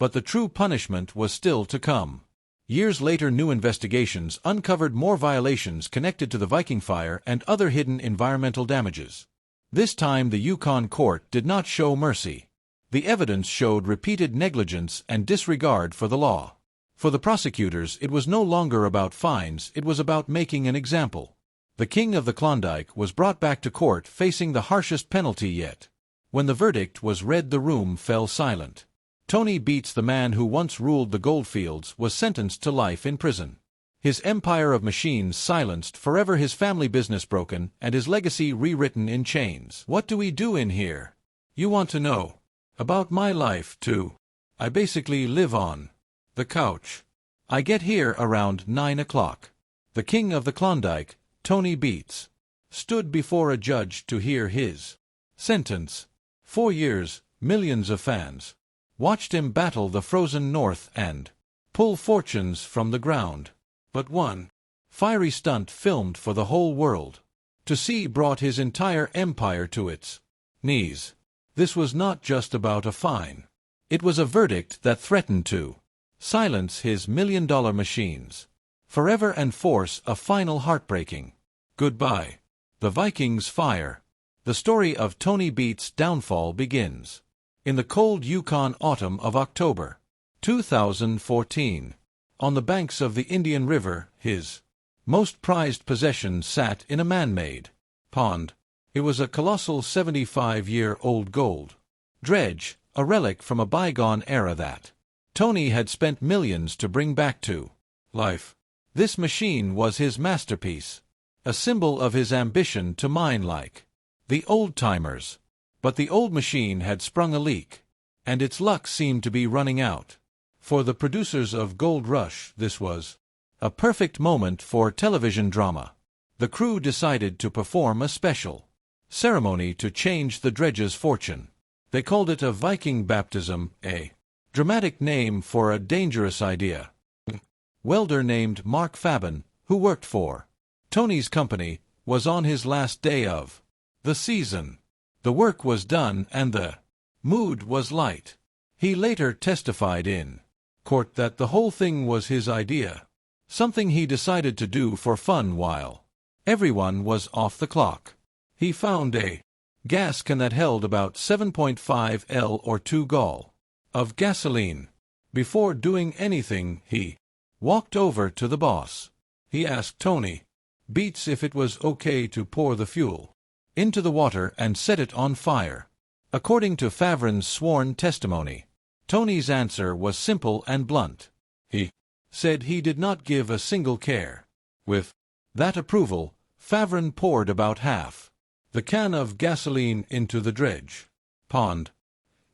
But the true punishment was still to come. Years later, new investigations uncovered more violations connected to the Viking fire and other hidden environmental damages. This time the Yukon court did not show mercy. The evidence showed repeated negligence and disregard for the law. For the prosecutors, it was no longer about fines, it was about making an example. The king of the Klondike was brought back to court facing the harshest penalty yet. When the verdict was read, the room fell silent. Tony Beets, the man who once ruled the goldfields, was sentenced to life in prison. His empire of machines silenced, forever his family business broken, and his legacy rewritten in chains. What do we do in here? You want to know? About my life, too. I basically live on the couch. I get here around 9 o'clock. The king of the Klondike, Tony Beets, stood before a judge to hear his sentence. 4 years, millions of fans watched him battle the frozen north and pull fortunes from the ground. But one fiery stunt filmed for the whole world to see brought his entire empire to its knees. This was not just about a fine. It was a verdict that threatened to silence his million-dollar machines forever and force a final heartbreaking goodbye. The Vikings fire. The story of Tony Beets' downfall begins in the cold Yukon autumn of October 2014. On the banks of the Indian River, his most prized possession sat in a man-made pond. It was a colossal 75-year-old gold dredge, a relic from a bygone era that Tony had spent millions to bring back to life. This machine was his masterpiece, a symbol of his ambition to mine like the old-timers. But the old machine had sprung a leak, and its luck seemed to be running out. For the producers of Gold Rush, this was a perfect moment for television drama. The crew decided to perform a special ceremony to change the dredge's fortune. They called it a Viking baptism, a dramatic name for a dangerous idea. Welder named Mark Fabin, who worked for Tony's company, was on his last day of the season. The work was done and the mood was light. He later testified in court that the whole thing was his idea, something he decided to do for fun while everyone was off the clock. He found a gas can that held about 7.5 L or 2 gall of gasoline. Before doing anything, he walked over to the boss. He asked Tony Beets if it was okay to pour the fuel into the water and set it on fire. According to Favren's sworn testimony, Tony's answer was simple and blunt. He said he did not give a single care. With that approval, Favren poured about half the can of gasoline into the dredge pond.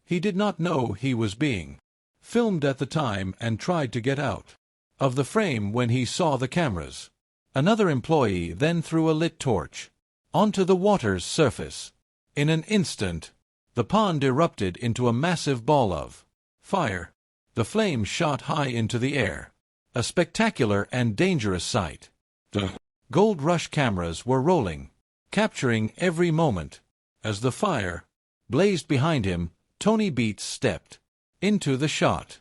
He did not know he was being filmed at the time and tried to get out of the frame when he saw the cameras. Another employee then threw a lit torch onto the water's surface. In an instant, the pond erupted into a massive ball of fire. The flames shot high into the air, a spectacular and dangerous sight. The Gold Rush cameras were rolling, capturing every moment. As the fire blazed behind him, Tony Beets stepped into the shot.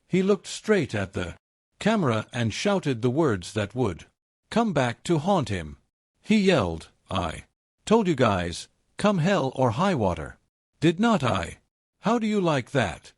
He looked straight at the camera and shouted the words that would come back to haunt him. He yelled, "I told you guys, come hell or high water. Did not I? How do you like that?"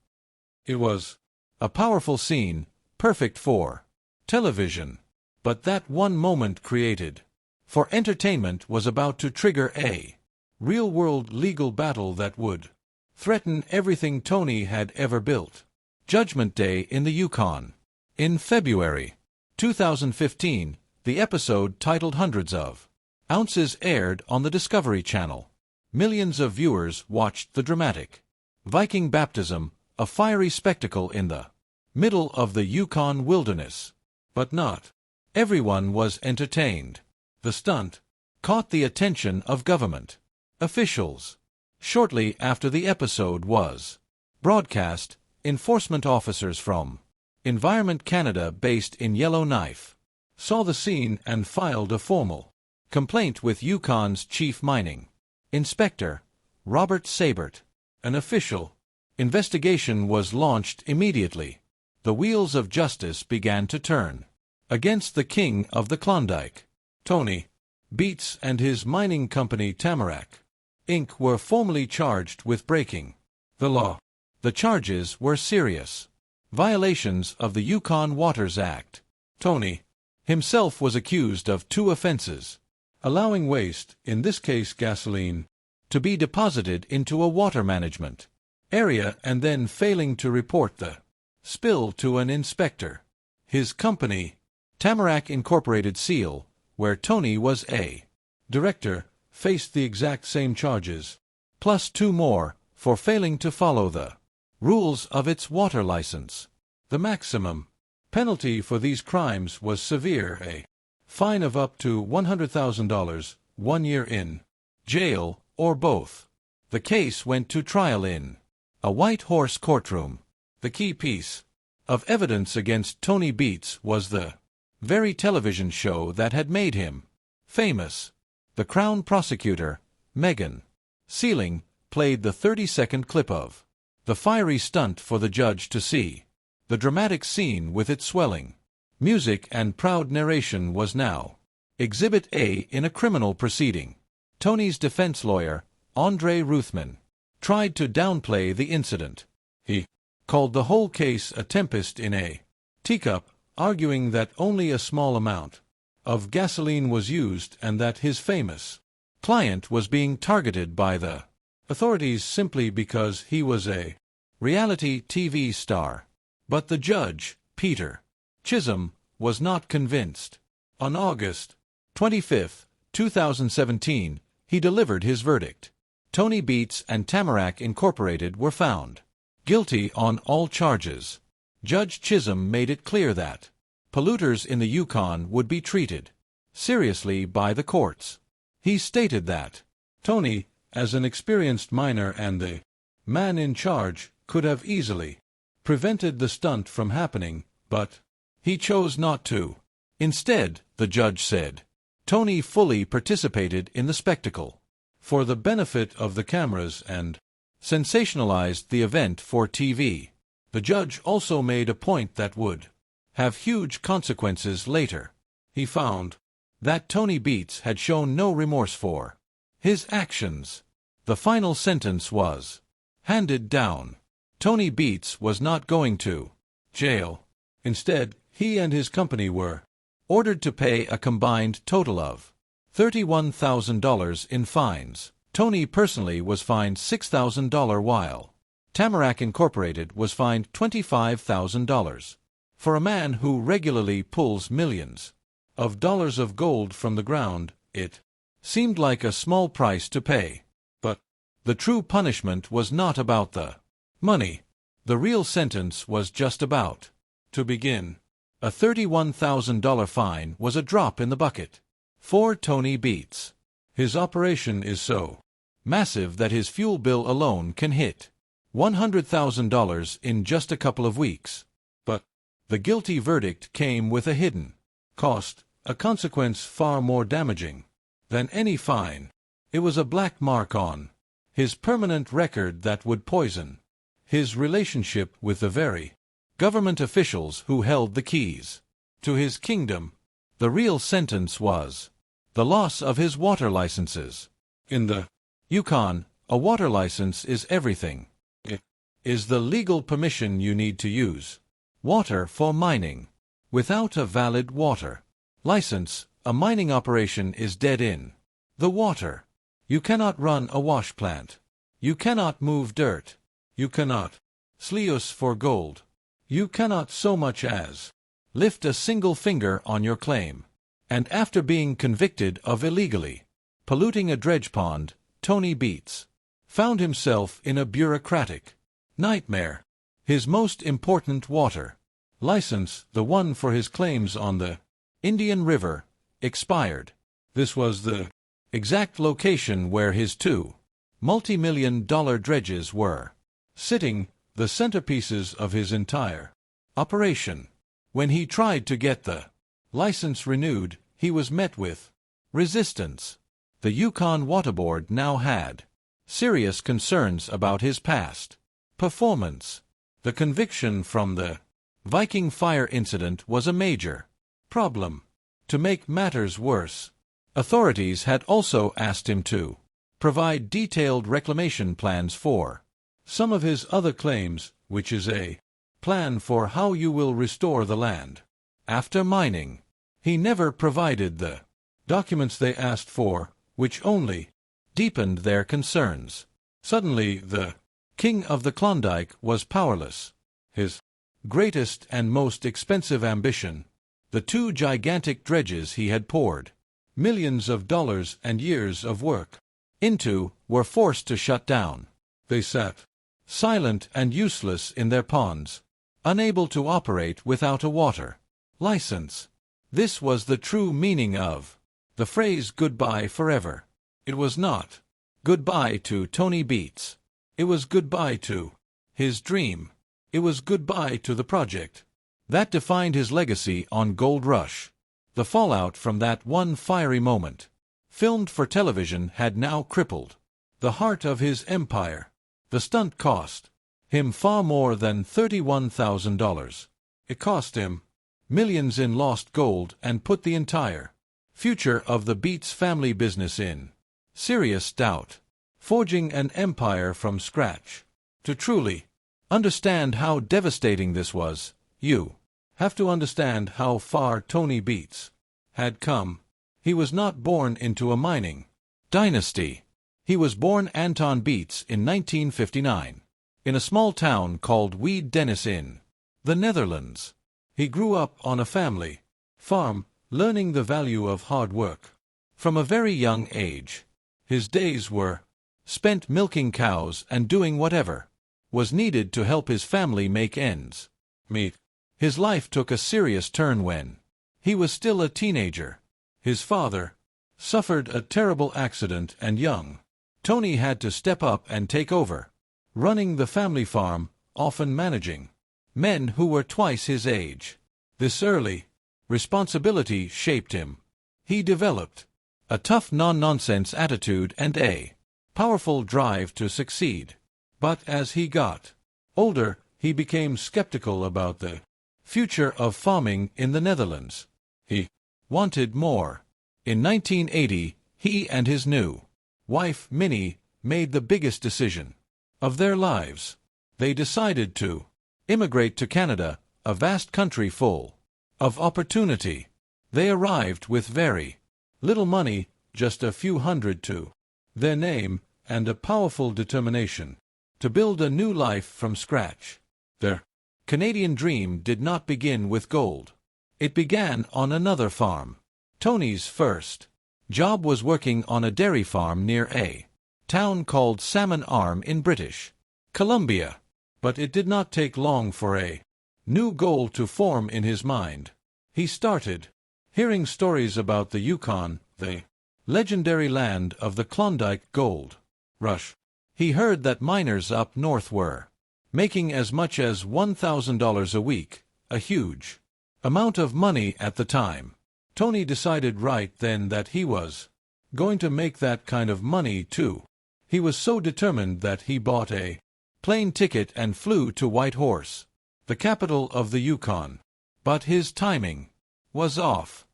It was a powerful scene, perfect for television. But that one moment created for entertainment was about to trigger a real-world legal battle that would threaten everything Tony had ever built. Judgment Day in the Yukon. In February 2015, the episode titled Hundreds of Ounces aired on the Discovery Channel. Millions of viewers watched the dramatic Viking baptism, a fiery spectacle in the middle of the Yukon wilderness. But not everyone was entertained. The stunt caught the attention of government officials. Shortly after the episode was broadcast, enforcement officers from Environment Canada, based in Yellowknife, saw the scene and filed a formal complaint with Yukon's chief mining inspector, Robert Sabert. An official Investigation was launched immediately. The wheels of justice began to turn. Against the king of the Klondike, Tony Beets, and his mining company Tamarack, Inc. were formally charged with breaking the law. The charges were serious violations of the Yukon Waters Act. Tony himself was accused of 2 offenses: allowing waste, in this case gasoline, to be deposited into a water management area and then failing to report the spill to an inspector. His company, Tamarack Incorporated Seal, where Tony was a director, faced the exact same charges, plus 2 more, for failing to follow the rules of its water license. The maximum penalty for these crimes was severe: a fine of up to $100,000, 1 year in jail, or both. The case went to trial in a White Horse courtroom. The key piece of evidence against Tony Beets was the very television show that had made him famous. The Crown prosecutor, Megan Sealing, played the 30-second clip of the fiery stunt for the judge to see. The dramatic scene with its swelling music and proud narration was now Exhibit A in a criminal proceeding. Tony's defense lawyer, Andre Ruthman, tried to downplay the incident. He called the whole case a tempest in a teacup, arguing that only a small amount of gasoline was used and that his famous client was being targeted by the authorities simply because he was a reality TV star. But the judge, Peter Chisholm, was not convinced. On August 25, 2017, he delivered his verdict. Tony Beets and Tamarack Incorporated were found guilty on all charges. Judge Chisholm made it clear that polluters in the Yukon would be treated seriously by the courts. He stated that Tony, as an experienced miner and the man in charge, could have easily prevented the stunt from happening, but he chose not to. Instead, the judge said, Tony fully participated in the spectacle for the benefit of the cameras and sensationalized the event for TV. The judge also made a point that would have huge consequences later. He found that Tony Beets had shown no remorse for his actions. The final sentence was handed down. Tony Beets was not going to jail. Instead, he and his company were ordered to pay a combined total of $31,000 in fines. Tony personally was fined $6,000 while Tamarack Incorporated was fined $25,000. For a man who regularly pulls millions of dollars of gold from the ground, it seemed like a small price to pay. But the true punishment was not about the money. The real sentence was just about to begin. A $31,000 fine was a drop in the bucket for Tony Beets. His operation is so massive that his fuel bill alone can hit $100,000 in just a couple of weeks. But the guilty verdict came with a hidden cost, a consequence far more damaging than any fine. It was a black mark on his permanent record that would poison his relationship with the very government officials who held the keys to his kingdom. The real sentence was the loss of his water licenses. In the Yukon, a water license is everything. It is the legal permission you need to use water for mining. Without a valid water license, a mining operation is dead in the water. You cannot run a wash plant. You cannot move dirt. You cannot sluice for gold. You cannot so much as lift a single finger on your claim. And after being convicted of illegally polluting a dredge pond, Tony Beets found himself in a bureaucratic nightmare. His most important water license, the one for his claims on the Indian River, expired. This was the exact location where his 2 multi-million-dollar dredges were sitting, the centerpieces of his entire operation. When he tried to get the license renewed, he was met with resistance. The Yukon Water Board now had serious concerns about his past. Performance. The conviction from the Viking fire incident was a major problem. To make matters worse, authorities had also asked him to provide detailed reclamation plans for some of his other claims, which is a plan for how you will restore the land after mining. He never provided the documents they asked for, which only deepened their concerns. Suddenly, the king of the Klondike was powerless. His greatest and most expensive ambition, the two gigantic dredges he had poured millions of dollars and years of work into, were forced to shut down. They sat silent and useless in their ponds, unable to operate without a water license. This was the true meaning of the phrase goodbye forever. It was not goodbye to Tony Beets. It was goodbye to his dream. It was goodbye to the project that defined his legacy on Gold Rush. The fallout from that one fiery moment, filmed for television, had now crippled the heart of his empire. The stunt cost him far more than $31,000. It cost him millions in lost gold and put the entire future of the Beets family business in serious doubt. Forging an empire from scratch. To truly understand how devastating this was, you have to understand how far Tony Beets had come. He was not born into a mining dynasty. He was born Anton Beets in 1959, in a small town called Weed Dennis in the Netherlands. He grew up on a family farm, learning the value of hard work from a very young age. His days were spent milking cows and doing whatever was needed to help his family make ends meet. His life took a serious turn when he was still a teenager. His father suffered a terrible accident and young Tony had to step up and take over, running the family farm, often managing men who were twice his age. This early responsibility shaped him. He developed a tough non-nonsense attitude and a powerful drive to succeed. But as he got older, he became skeptical about the future of farming in the Netherlands. He wanted more. In 1980, he and his new wife, Minnie, made the biggest decision of their lives. They decided to immigrate to Canada, a vast country full of opportunity. They arrived with very little money, just a few hundred to their name, and a powerful determination to build a new life from scratch. Their Canadian dream did not begin with gold. It began on another farm. Tony's first job was working on a dairy farm near a town called Salmon Arm in British Columbia. But it did not take long for a new goal to form in his mind. He started hearing stories about the Yukon, the legendary land of the Klondike gold rush. He heard that miners up north were making as much as $1,000 a week, a huge amount of money at the time. Tony decided right then that he was going to make that kind of money too. He was so determined that he bought a plane ticket and flew to Whitehorse, the capital of the Yukon. But his timing was off.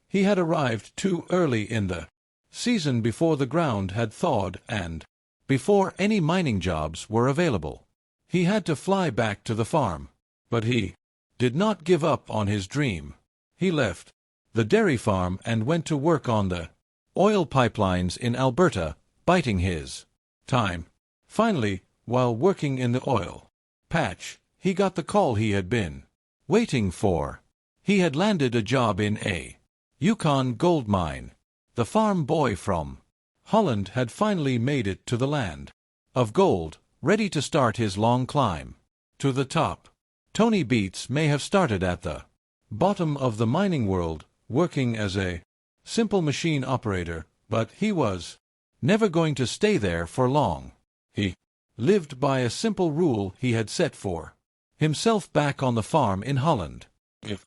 He had arrived too early in the season, before the ground had thawed and before any mining jobs were available. He had to fly back to the farm. But he did not give up on his dream. He left the dairy farm and went to work on the oil pipelines in Alberta, biding his time. Finally, while working in the oil patch, he got the call he had been waiting for. He had landed a job in a Yukon gold mine. The farm boy from Holland had finally made it to the land of gold, ready to start his long climb to the top. Tony Beets may have started at the bottom of the mining world, working as a simple machine operator, but he was never going to stay there for long. He lived by a simple rule he had set for himself back on the farm in Holland. If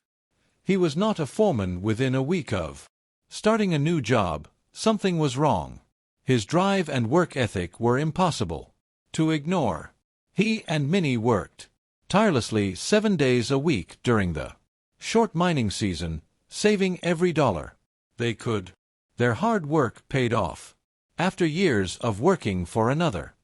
he was not a foreman within a week of starting a new job, something was wrong. His drive and work ethic were impossible to ignore. He and Minnie worked tirelessly 7 days a week during the short mining season, saving every dollar they could. Their hard work paid off. After years of working for another